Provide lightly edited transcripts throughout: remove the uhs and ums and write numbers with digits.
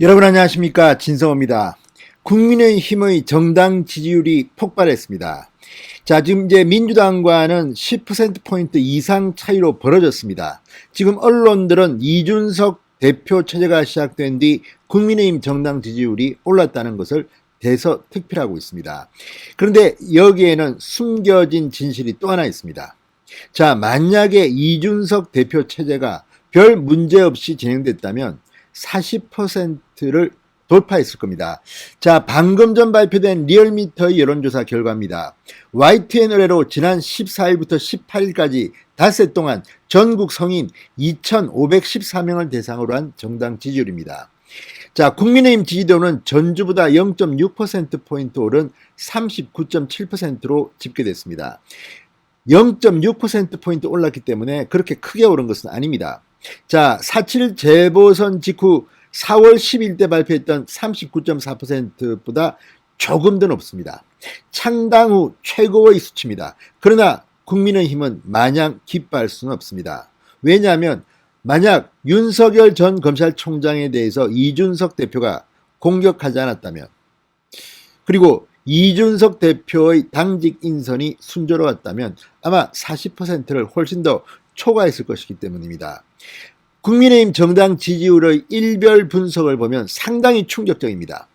여러분 안녕하십니까, 진성호입니다. 국민의힘의 정당 지지율이 폭발했습니다. 자, 지금 이제 민주당과는 10%포인트 이상 차이로 벌어졌습니다. 지금 언론들은 이준석 대표 체제가 시작된 뒤 국민의힘 정당 지지율이 올랐다는 것을 대서특필하고 있습니다. 그런데 여기에는 숨겨진 진실이 또 하나 있습니다. 자, 만약에 이준석 대표 체제가 별 문제 없이 진행됐다면 40%를 돌파했을 겁니다. 자, 방금 전 발표된 리얼미터의 여론조사 결과입니다. YTN 의뢰로 지난 14일부터 18일까지 닷새 동안 전국 성인 2,514명을 대상으로 한 정당 지지율입니다. 자, 국민의힘 지지도는 전주보다 0.6%포인트 오른 39.7%로 집계됐습니다. 0.6%포인트 올랐기 때문에 그렇게 크게 오른 것은 아닙니다. 자, 4.7 재보선 직후 4월 10일 때 발표했던 39.4%보다 조금 더 높습니다. 창당 후 최고의 수치입니다. 그러나 국민의힘은 마냥 기뻐할 수는 없습니다. 왜냐하면 만약 윤석열 전 검찰총장에 대해서 이준석 대표가 공격하지 않았다면, 그리고 이준석 대표의 당직 인선이 순조로웠다면 아마 40%를 훨씬 더 초과했을 것이기 때문입니다. 국민의힘 정당 지지율의 일별 분석을 보면 상당히 충격적입니다.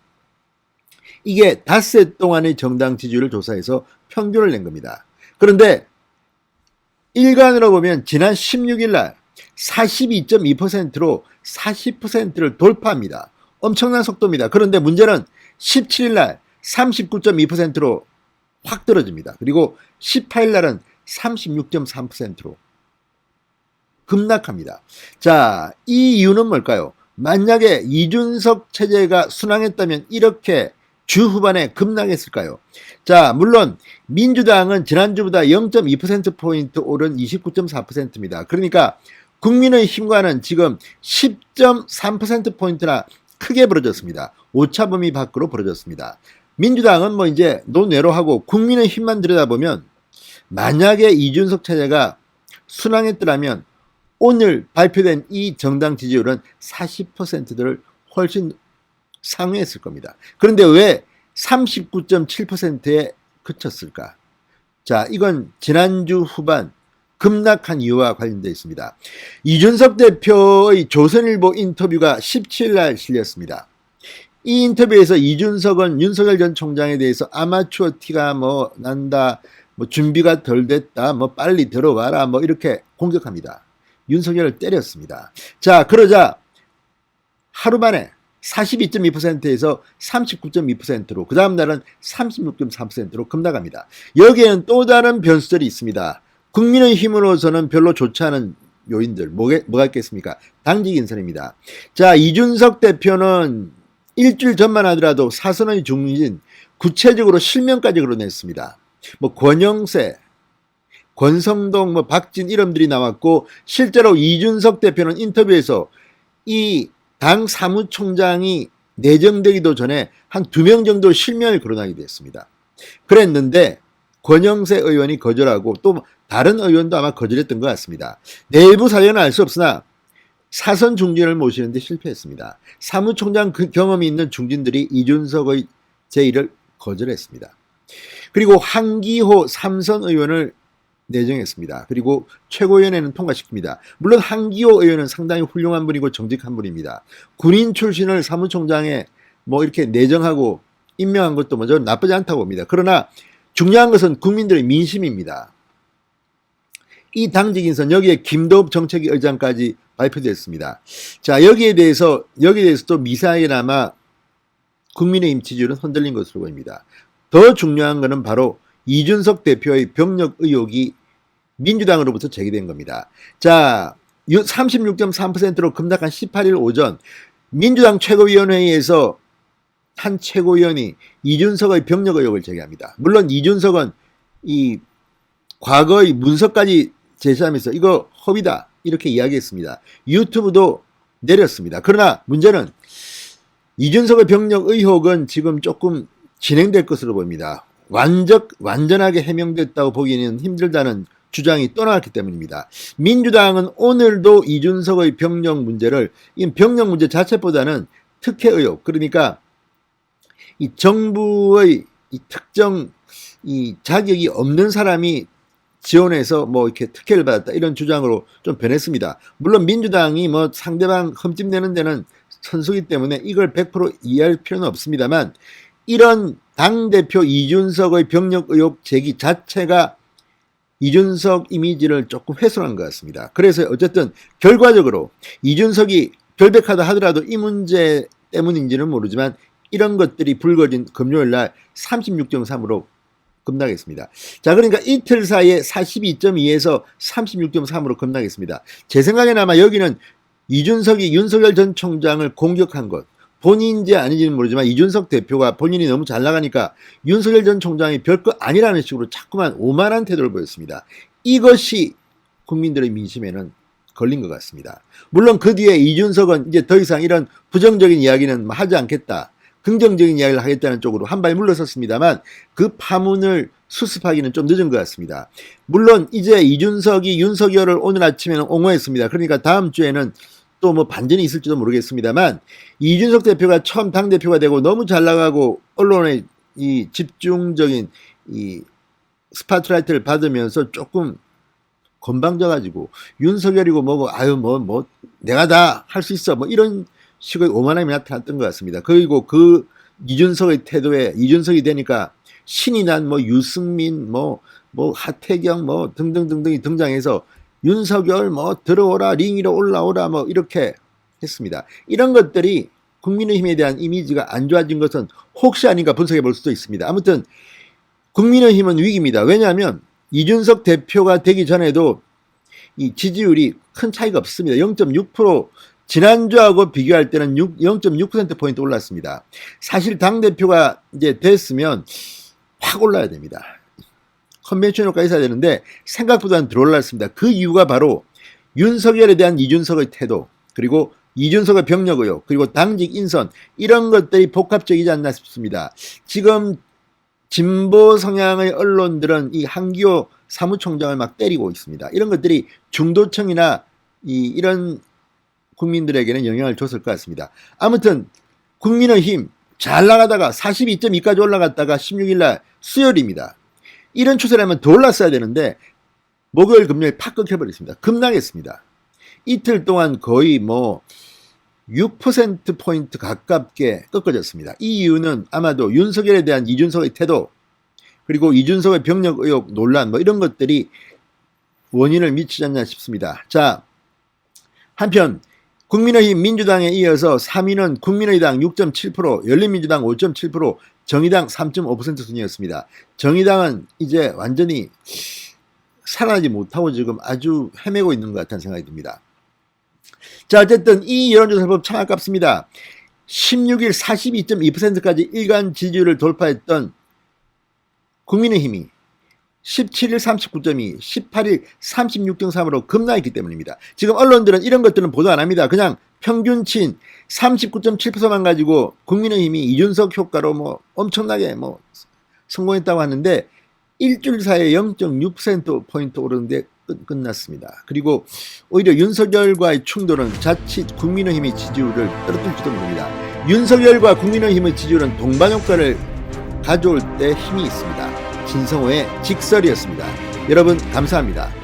이게 닷새 동안의 정당 지지율을 조사해서 평균을 낸 겁니다. 그런데 일간으로 보면 지난 16일 날 42.2%로 40%를 돌파합니다. 엄청난 속도입니다. 그런데 문제는 17일 날 39.2%로 확 떨어집니다. 그리고 18일 날은 36.3%로 급락합니다. 자, 이 이유는 뭘까요? 만약에 이준석 체제가 순항했다면 이렇게 주 후반에 급락했을까요? 자, 물론 민주당은 지난주보다 0.2%포인트 오른 29.4%입니다. 그러니까 국민의힘과는 지금 10.3%포인트나 크게 벌어졌습니다. 오차범위 밖으로 벌어졌습니다. 민주당은 뭐 이제 논외로 하고 국민의힘만 들여다보면 만약에 이준석 체제가 순항했더라면 오늘 발표된 이 정당 지지율은 40%를 훨씬 상회했을 겁니다. 그런데 왜 39.7%에 그쳤을까? 자, 이건 지난주 후반 급락한 이유와 관련되어 있습니다. 이준석 대표의 조선일보 인터뷰가 17일 날 실렸습니다. 이 인터뷰에서 이준석은 윤석열 전 총장에 대해서 아마추어 티가 뭐 난다, 뭐 준비가 덜 됐다, 뭐 빨리 들어와라, 뭐 이렇게 공격합니다. 윤석열을 때렸습니다. 자, 그러자 하루 만에 42.2%에서 39.2%로, 그 다음 날은 36.3%로 급락합니다. 여기에는 또 다른 변수들이 있습니다. 국민의힘으로서는 별로 좋지 않은 요인들, 뭐가 있겠습니까? 당직 인선입니다. 자, 이준석 대표는 일주일 전만 하더라도 사선의 중진, 구체적으로 실명까지 거론했습니다. 뭐 권영세, 권성동, 뭐 박진 이름들이 나왔고, 실제로 이준석 대표는 인터뷰에서 이 당 사무총장이 내정되기도 전에 한 2명 정도 실명을 거론하기도 했습니다. 그랬는데 권영세 의원이 거절하고 또 다른 의원도 아마 거절했던 것 같습니다. 내부 사정은 알 수 없으나 사선 중진을 모시는데 실패했습니다. 사무총장 경험이 있는 중진들이 이준석의 제의를 거절했습니다. 그리고 한기호 삼선 의원을 내정했습니다. 그리고 최고위원회는 통과시킵니다. 물론 한기호 의원은 상당히 훌륭한 분이고 정직한 분입니다. 군인 출신을 사무총장에 뭐 이렇게 내정하고 임명한 것도 먼저 나쁘지 않다고 봅니다. 그러나 중요한 것은 국민들의 민심입니다. 이 당직 인선, 여기에 김도읍 정책위 의장까지 발표됐습니다. 자, 여기에 대해서 또 미세하게나마 국민의힘 지지율은 흔들린 것으로 보입니다. 더 중요한 것은 바로 이준석 대표의 병력 의혹이 민주당으로부터 제기된 겁니다. 자, 36.3%로 급락한 18일 오전 민주당 최고위원회의에서 한 최고위원이 이준석의 병력 의혹을 제기합니다. 물론 이준석은 이 과거의 문서까지 제시하면서 이거 허위다 이렇게 이야기했습니다. 유튜브도 내렸습니다. 그러나 문제는 이준석의 병력 의혹은 지금 조금 진행될 것으로 보입니다. 완전하게 해명됐다고 보기에는 힘들다는 주장이 또 나왔기 때문입니다. 민주당은 오늘도 이준석의 병력 문제를, 이 병력 문제 자체보다는 특혜 의혹, 그러니까 이 정부의 이 특정 이 자격이 없는 사람이 지원해서 뭐 이렇게 특혜를 받았다 이런 주장으로 좀 변했습니다. 물론 민주당이 뭐 상대방 흠집내는 데는 선수이기 때문에 이걸 100% 이해할 필요는 없습니다만, 이런 당대표 이준석의 병력 의혹 제기 자체가 이준석 이미지를 조금 훼손한 것 같습니다. 그래서 어쨌든 결과적으로 이준석이 결백하다 하더라도 이 문제 때문인지는 모르지만 이런 것들이 불거진 금요일 날 36.3으로 급락했습니다. 자, 그러니까 이틀 사이에 42.2에서 36.3으로 급락했습니다. 제 생각에는 아마 여기는 이준석이 윤석열 전 총장을 공격한 것, 본인인지 아닌지는 모르지만 이준석 대표가 본인이 너무 잘 나가니까 윤석열 전 총장이 별거 아니라는 식으로 자꾸만 오만한 태도를 보였습니다. 이것이 국민들의 민심에는 걸린 것 같습니다. 물론 그 뒤에 이준석은 이제 더 이상 이런 부정적인 이야기는 하지 않겠다, 긍정적인 이야기를 하겠다는 쪽으로 한 발 물러섰습니다만 그 파문을 수습하기는 좀 늦은 것 같습니다. 물론 이제 이준석이 윤석열을 오늘 아침에는 옹호했습니다. 그러니까 다음 주에는 또 뭐 반전이 있을지도 모르겠습니다만, 이준석 대표가 처음 당대표가 되고 너무 잘 나가고 언론의 이 집중적인 이 스파트라이트를 받으면서 조금 건방져가지고 윤석열이고 뭐고 아유 뭐 내가 다 할 수 있어 뭐 이런 식의 오만함이 나타났던 것 같습니다. 그리고 그 이준석의 태도에 이준석이 되니까 신이 난 뭐 유승민 뭐 하태경 뭐 등등등등이 등장해서 윤석열 뭐 들어오라, 링 위로 올라오라 뭐 이렇게 했습니다. 이런 것들이 국민의힘에 대한 이미지가 안 좋아진 것은 혹시 아닌가 분석해 볼 수도 있습니다. 아무튼 국민의힘은 위기입니다. 왜냐하면 이준석 대표가 되기 전에도 이 지지율이 큰 차이가 없습니다. 0.6%, 지난주하고 비교할 때는 0.6%포인트 올랐습니다. 사실 당대표가 이제 됐으면 확 올라야 됩니다. 컨벤션 효과가 있어야 되는데 생각보다는 덜 올랐습니다. 그 이유가 바로 윤석열에 대한 이준석의 태도, 그리고 이준석의 병력 의혹, 그리고 당직 인선, 이런 것들이 복합적이지 않나 싶습니다. 지금 진보 성향의 언론들은 이 한기호 사무총장을 막 때리고 있습니다. 이런 것들이 중도층이나 이런 국민들에게는 영향을 줬을 것 같습니다. 아무튼 국민의힘 잘 나가다가 42.2까지 올라갔다가 16일날 수요일입니다. 이런 추세라면 더 올랐어야 되는데 목요일 금요일 팍 꺾여버렸습니다. 급락했습니다. 이틀 동안 거의 뭐 6%포인트 가깝게 꺾어졌습니다. 이 이유는 아마도 윤석열에 대한 이준석의 태도, 그리고 이준석의 병력 의혹 논란 뭐 이런 것들이 원인을 미치지 않나 싶습니다. 자, 한편 국민의힘 민주당에 이어서 3위는 국민의당 6.7%, 열린민주당 5.7%, 정의당 3.5% 순이었습니다. 정의당은 이제 완전히 살아나지 못하고 지금 아주 헤매고 있는 것 같다는 생각이 듭니다. 자, 어쨌든 이 여론조사법 참 아깝습니다. 16일 42.2%까지 일간 지지율을 돌파했던 국민의힘이 17일 39.2, 18일 36.3으로 급락했기 때문입니다. 지금 언론들은 이런 것들은 보도 안 합니다. 그냥 평균치인 39.7%만 가지고 국민의힘이 이준석 효과로 뭐 엄청나게 뭐 성공했다고 하는데 일주일 사이에 0.6%포인트 오르는데 끝났습니다. 그리고 오히려 윤석열과의 충돌은 자칫 국민의힘의 지지율을 떨어뜨릴지도 모릅니다. 윤석열과 국민의힘의 지지율은 동반 효과를 가져올 때 힘이 있습니다. 진성호의 직설이었습니다. 여러분 감사합니다.